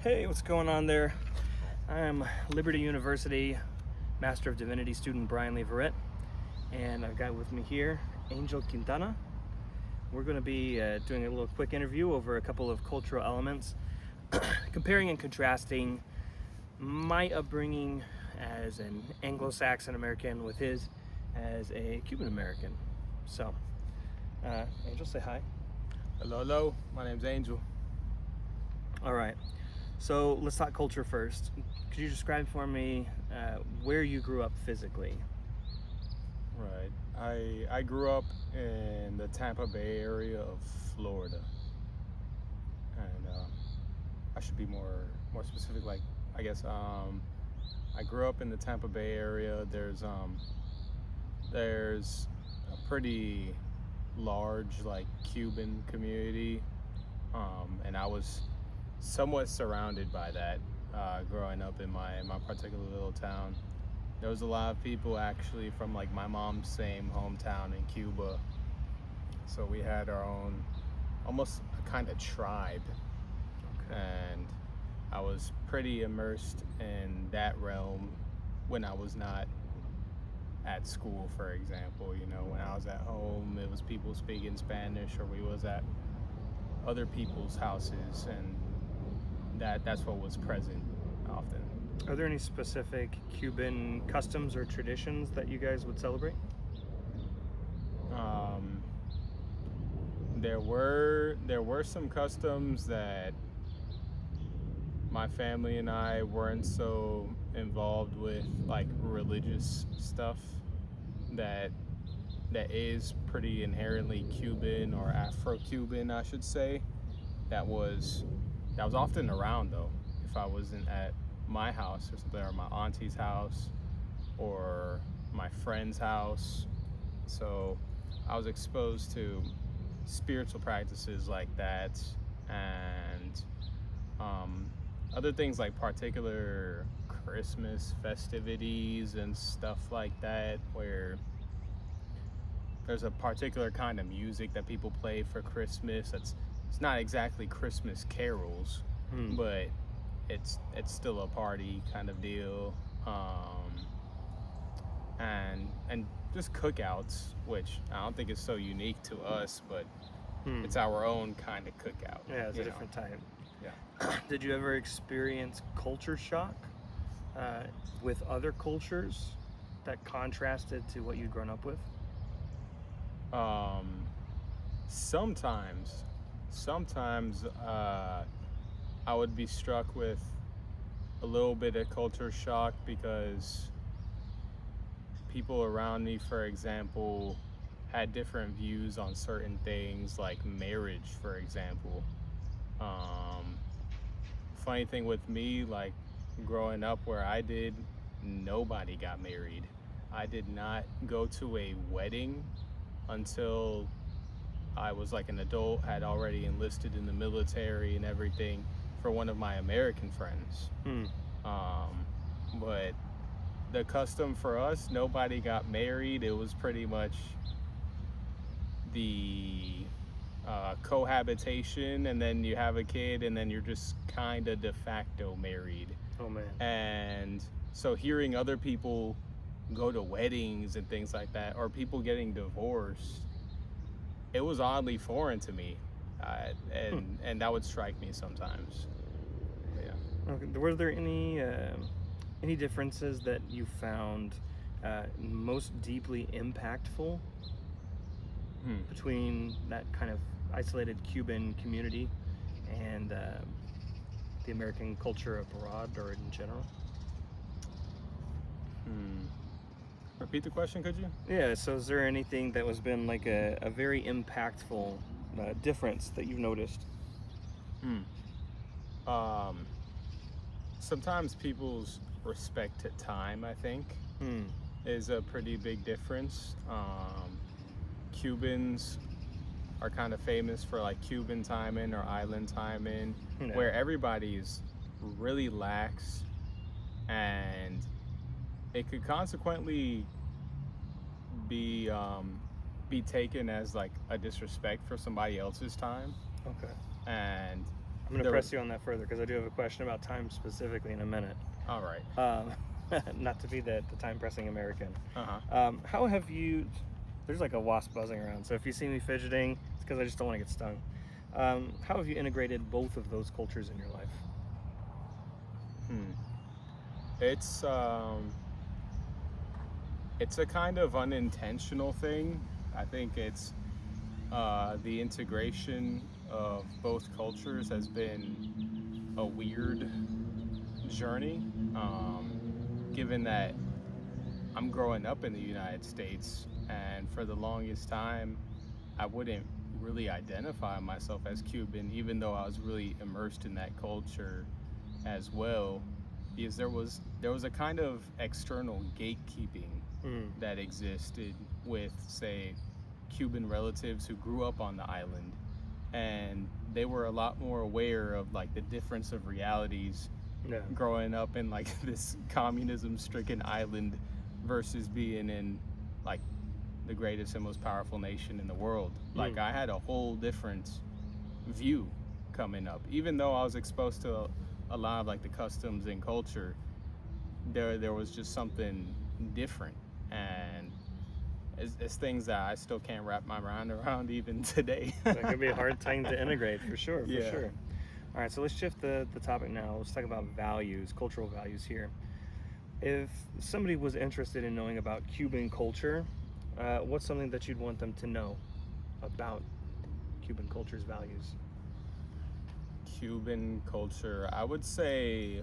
Hey, what's going on there? I'm Liberty University Master of Divinity student Brian Leverett, and I've got with me here Angel Quintana. We're going to be doing a little quick interview over a couple of cultural elements, comparing and contrasting my upbringing as an Anglo-Saxon American with his as a Cuban American. So, Angel, say hi. Hello. My name's Angel. All right. So let's talk culture first. Could you describe for me where you grew up physically? Right. I grew up in the Tampa Bay area of Florida, and I should be more specific. Like, I guess I grew up in the Tampa Bay area. There's a pretty large like Cuban community, and I was somewhat surrounded by that growing up in my particular little town. There was a lot of people actually from like my mom's same hometown in Cuba, so we had our own almost a kind of tribe. Okay. And I was pretty immersed in that realm when I was not at school, for example. You know, when I was at home, it was people speaking Spanish, or we was at other people's houses, and that's what was present often. Are there any specific Cuban customs or traditions that you guys would celebrate? There were some customs that my family and I weren't so involved with, like religious stuff that is pretty inherently Cuban or Afro-Cuban, I should say. That was often around though. If I wasn't at my house or something, or my auntie's house, or my friend's house, so I was exposed to spiritual practices like that, and other things like particular Christmas festivities and stuff like that, where there's a particular kind of music that people play for Christmas. It's not exactly Christmas carols, but it's still a party kind of deal. And just cookouts, which I don't think is so unique to us, but it's our own kind of cookout. Yeah, it's a different type. Yeah. Did you ever experience culture shock with other cultures that contrasted to what you'd grown up with? Sometimes I would be struck with a little bit of culture shock because people around me, for example, had different views on certain things, like marriage, for example. Funny thing with me, like growing up where I did, nobody got married. I did not go to a wedding until I was like an adult, had already enlisted in the military and everything, for one of my American friends. But the custom for us, nobody got married. It was pretty much the cohabitation, and then you have a kid, and then you're just kind of de facto married. Oh man. And so hearing other people go to weddings and things like that, or people getting divorced, it was oddly foreign to me, and that would strike me sometimes. Yeah. Okay. Were there any differences that you found most deeply impactful between that kind of isolated Cuban community and the American culture abroad or in general? Repeat the question, could you? Yeah, so is there anything that has been like a very impactful difference that you've noticed? Sometimes people's respect to time, I think, is a pretty big difference. Cubans are kind of famous for like Cuban timing or island timing, where everybody is really lax, and it could consequently be taken as like a disrespect for somebody else's time. Okay. And going to there press was, you on that further because I do have a question about time specifically in a minute. all right. Not to be the time pressing American. Uh-huh. How have you? There's like a wasp buzzing around, so if you see me fidgeting, it's because I just don't want to get stung. How have you integrated both of those cultures in your life? It's it's a kind of unintentional thing. I think it's the integration of both cultures has been a weird journey, given that I'm growing up in the United States, and for the longest time, I wouldn't really identify myself as Cuban, even though I was really immersed in that culture as well, because there was a kind of external gatekeeping that existed with, say, Cuban relatives who grew up on the island, and they were a lot more aware of like the difference of realities Yeah. growing up in like this communism stricken island versus being in like the greatest and most powerful nation in the world. Like I had a whole different view coming up, even though I was exposed to a lot of like the customs and culture. There was just something different, and it's things that I still can't wrap my mind around even today. That could be a hard thing to integrate for sure. Yeah. Sure. All right, so let's shift the topic now. Let's talk about values, cultural values here. If somebody was interested in knowing about Cuban culture, what's something that you'd want them to know about Cuban culture's values? Cuban culture, I would say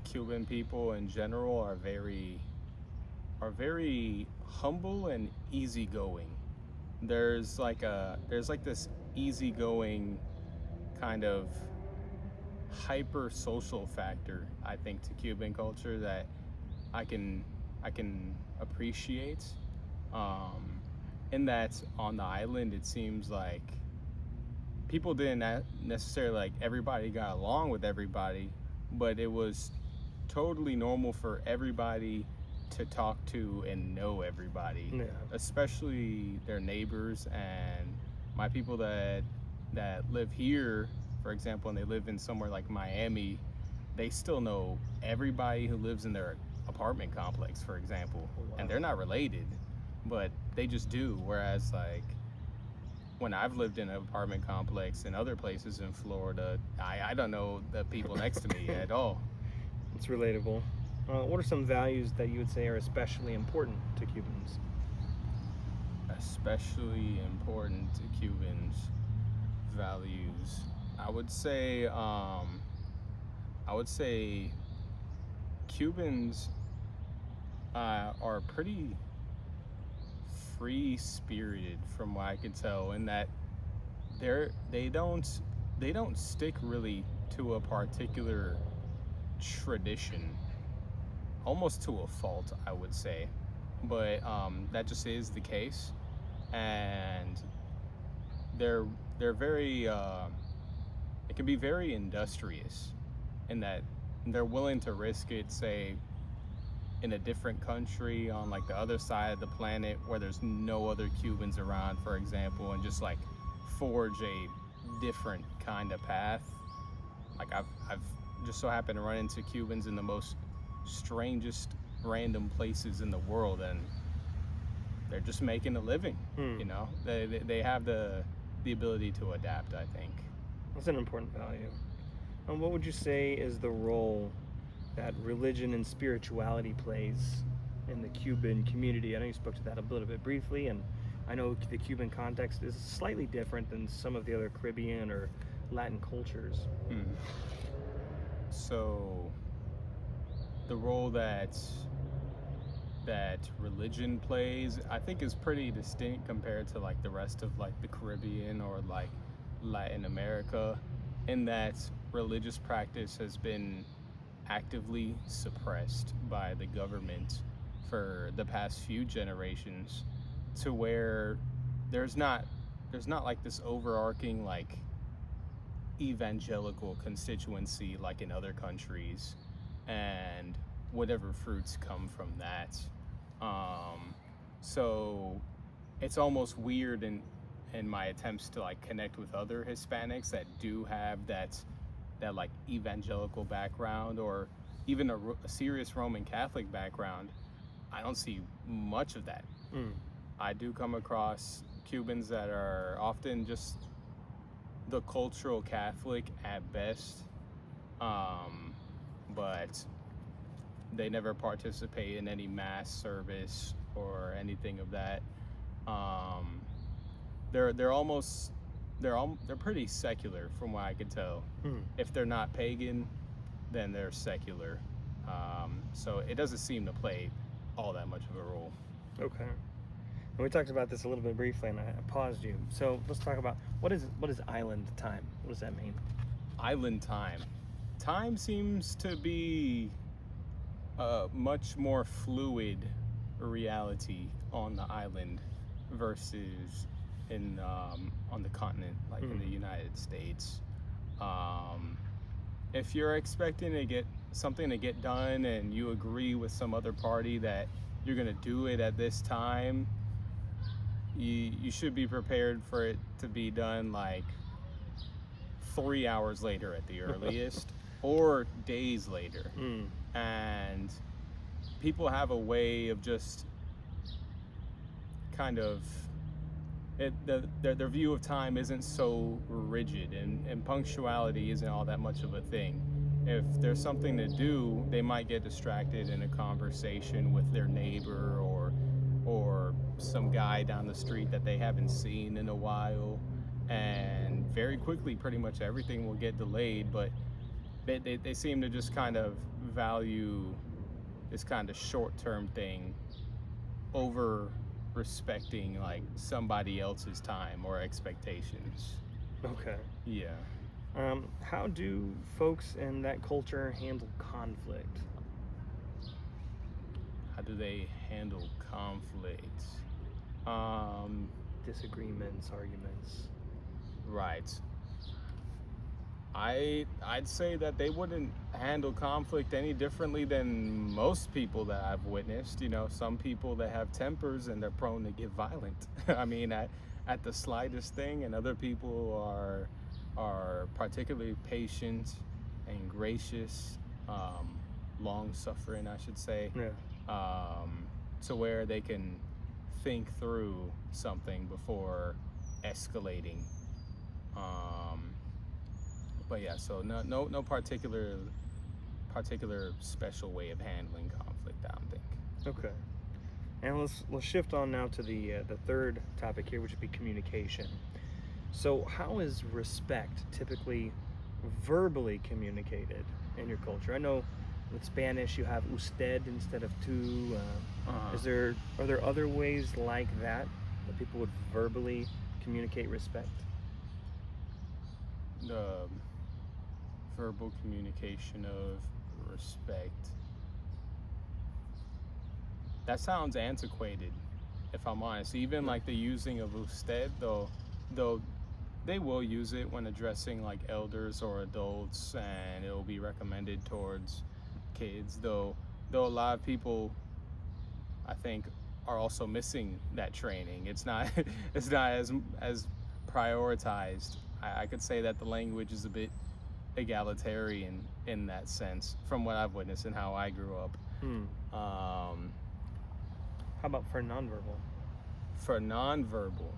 Cuban people in general are very humble and easygoing. There's like this easygoing kind of hyper social factor, I think, to Cuban culture that I can I can appreciate. In that on the island, it seems like people didn't necessarily like everybody got along with everybody, but it was totally normal for everybody to talk to and know everybody, Yeah. especially their neighbors. And my people that live here, for example, and they live in somewhere like Miami, they still know everybody who lives in their apartment complex, for example. Oh, wow. And they're not related, but they just do. Whereas like when I've lived in an apartment complex in other places in Florida, I don't know the people next to me at all. It's relatable. What are some values that you would say are especially important to Cubans? Especially important to Cubans, values. I would say, Cubans are pretty free spirited, from what I could tell, in that they don't they don't stick really to a particular tradition, almost to a fault, I would say. But that just is the case, and they're they're very it can be very industrious in that they're willing to risk it, say, in a different country on like the other side of the planet where there's no other Cubans around, for example, and just like forge a different kind of path. Like I've just so happened to run into Cubans in the most strangest random places in the world, and they're just making a living. You know, they have the ability to adapt, I think. That's an important value. And what would you say is the role that religion and spirituality plays in the Cuban community? I know you spoke to that a little bit briefly, and I know the Cuban context is slightly different than some of the other Caribbean or Latin cultures. So the role that religion plays, I think, is pretty distinct compared to like the rest of like the Caribbean or like Latin America, in that religious practice has been actively suppressed by the government for the past few generations, to where there's not like this overarching like evangelical constituency like in other countries, and whatever fruits come from that. So it's almost weird in my attempts to like connect with other Hispanics that do have that like evangelical background or even a serious Roman Catholic background, I don't see much of that. I do come across Cubans that are often just the cultural Catholic at best, but they never participate in any mass service or anything of that. They're almost they're pretty secular from what I could tell. If they're not pagan, then they're secular. So it doesn't seem to play all that much of a role. Okay. And we talked about this a little bit briefly, and I paused you. So let's talk about what is island time? What does that mean? Island time. Time seems to be a much more fluid reality on the island versus in on the continent, like in the United States. If you're expecting to get something to get done and you agree with some other party that you're gonna do it at this time, you should be prepared for it to be done like 3 hours later at the earliest or days later. And people have a way of just kind of their view of time isn't so rigid, and punctuality isn't all that much of a thing. If there's something to do, they might get distracted in a conversation with their neighbor or some guy down the street that they haven't seen in a while, and very quickly pretty much everything will get delayed. But they seem to just kind of value this kind of short-term thing over respecting like somebody else's time or expectations. Okay. Yeah. How do folks in that culture handle conflict? How do they handle conflict? Disagreements, arguments. Right. I'd say that they wouldn't handle conflict any differently than most people that I've witnessed. You know, some people that have tempers and they're prone to get violent. I mean, at the slightest thing, and other people are particularly patient and gracious, long-suffering, I should say. Yeah. To where they can think through something before escalating. But yeah, so no particular special way of handling conflict, I don't think. Okay. And let's shift on now to the third topic here, which would be communication. So how is respect typically verbally communicated in your culture? I know with Spanish you have usted instead of tú. Are there other ways like that people would verbally communicate respect? The verbal communication of respect. That sounds antiquated, if I'm honest. Even like the using of usted, though they will use it when addressing like elders or adults, and it'll be recommended towards kids. Though a lot of people, I think, are also missing that training. It's not as prioritized. I could say that the language is a bit egalitarian in that sense, from what I've witnessed and how I grew up. How about for nonverbal? For nonverbal,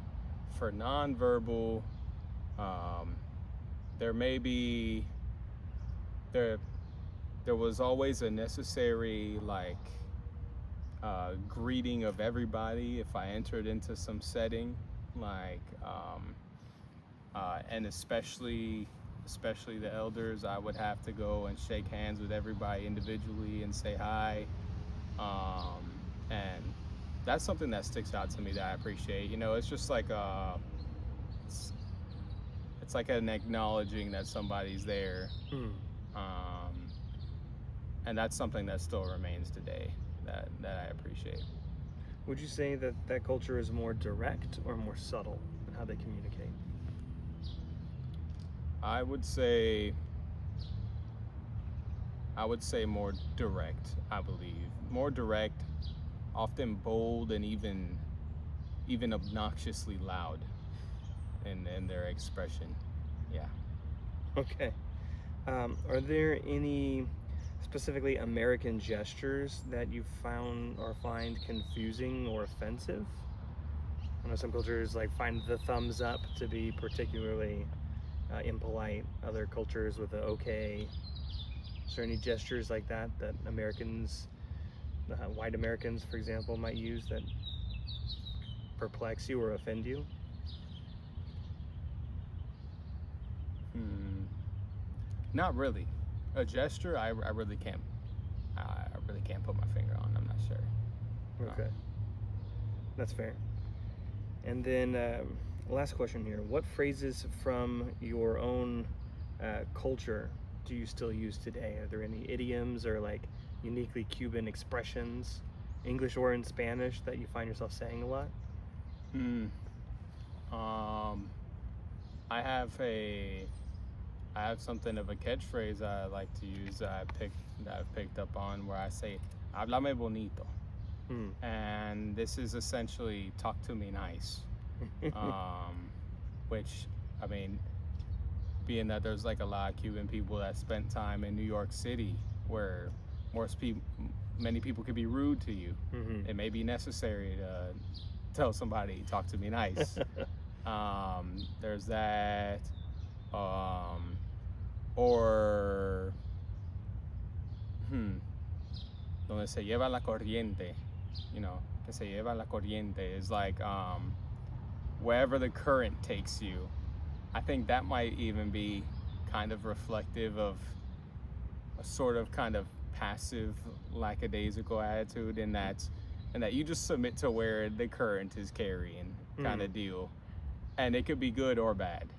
there was always a necessary like greeting of everybody if I entered into some setting, like and especially the elders. I would have to go and shake hands with everybody individually and say hi, and that's something that sticks out to me that I appreciate. You know, it's just like it's like an acknowledging that somebody's there, and that's something that still remains today that I appreciate. Would you say that culture is more direct or more subtle in how they communicate? I would say more direct. I believe more direct, often bold, and even obnoxiously loud. in their expression. Yeah. Okay. Are there any specifically American gestures that you found or find confusing or offensive? I know some cultures like find the thumbs up to be particularly impolite. Other cultures with the okay. Is there any gestures like that that Americans, white Americans, for example, might use that perplex you or offend you? Not really. A gesture, I really can't. I really can't put my finger on. I'm not sure. Okay, that's fair. And then last question here: what phrases from your own culture do you still use today? Are there any idioms or like uniquely Cuban expressions, English or in Spanish, that you find yourself saying a lot? I have something of a catchphrase I like to use that I've picked up on, where I say "Háblame bonito," and this is essentially "talk to me nice," which, I mean, being that there's like a lot of Cuban people that spent time in New York City, where many people could be rude to you. It may be necessary to tell somebody, "talk to me nice." There's that. Or donde se lleva la corriente, que se lleva la corriente is like wherever the current takes you. I think that might even be kind of reflective of a sort of kind of passive, lackadaisical attitude, in that you just submit to where the current is carrying, kind of deal, and it could be good or bad.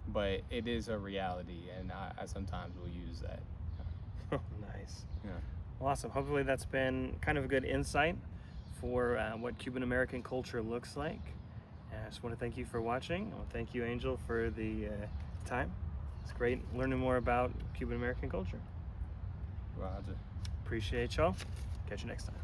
But it is a reality, and I sometimes will use that. Oh, nice. Yeah. Awesome. Hopefully that's been kind of a good insight for what Cuban American culture looks like. And I just want to thank you for watching. I want to thank you, Angel, for the time. It's great learning more about Cuban American culture. Roger. Appreciate y'all. Catch you next time.